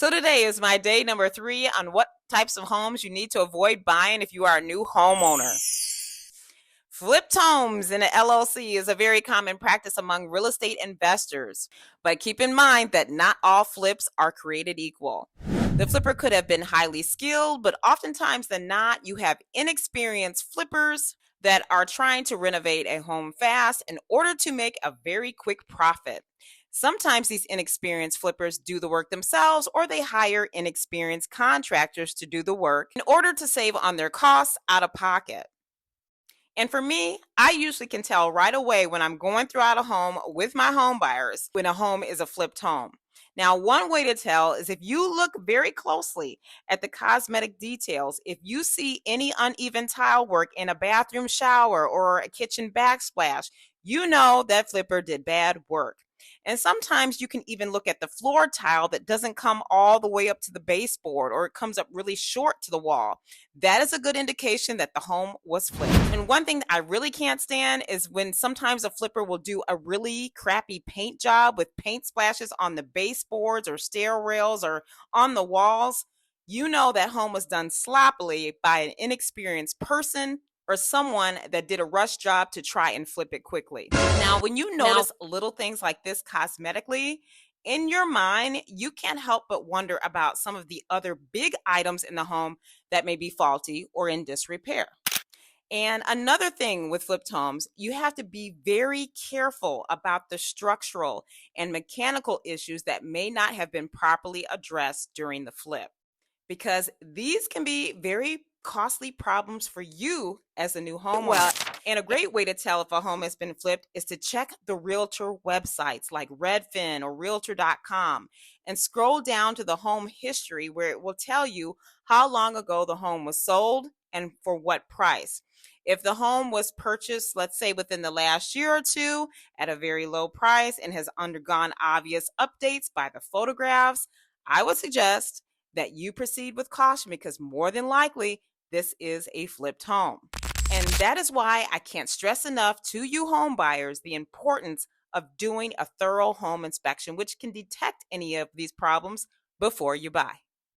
So today is my day number 3 on what types of homes you need to avoid buying if you are a new homeowner. Flipped homes in an LLC is a very common practice among real estate investors, but keep in mind that not all flips are created equal. The flipper could have been highly skilled, but oftentimes than not, you have inexperienced flippers that are trying to renovate a home fast in order to make a very quick profit. Sometimes these inexperienced flippers do the work themselves, or they hire inexperienced contractors to do the work in order to save on their costs out of pocket. And for me, I usually can tell right away when I'm going throughout a home with my home buyers when a home is a flipped home. Now, one way to tell is if you look very closely at the cosmetic details. If you see any uneven tile work in a bathroom shower or a kitchen backsplash, you know that flipper did bad work. And sometimes you can even look at the floor tile that doesn't come all the way up to the baseboard, or it comes up really short to the wall. That is a good indication that the home was flipped. And one thing that I really can't stand is when sometimes a flipper will do a really crappy paint job with paint splashes on the baseboards or stair rails or on the walls. You know that home was done sloppily by an inexperienced person or someone that did a rush job to try and flip it quickly. Now, when you notice little things like this cosmetically, in your mind, you can't help but wonder about some of the other big items in the home that may be faulty or in disrepair. And another thing with flipped homes, you have to be very careful about the structural and mechanical issues that may not have been properly addressed during the flip, because these can be very costly problems for you as a new homeowner. Well, and a great way to tell if a home has been flipped is to check the realtor websites like Redfin or Realtor.com and scroll down to the home history, where it will tell you how long ago the home was sold and for what price. If the home was purchased, let's say within the last year or two at a very low price and has undergone obvious updates by the photographs, I would suggest that you proceed with caution, because more than likely this is a flipped home. And that is why I can't stress enough to you home buyers the importance of doing a thorough home inspection, which can detect any of these problems before you buy.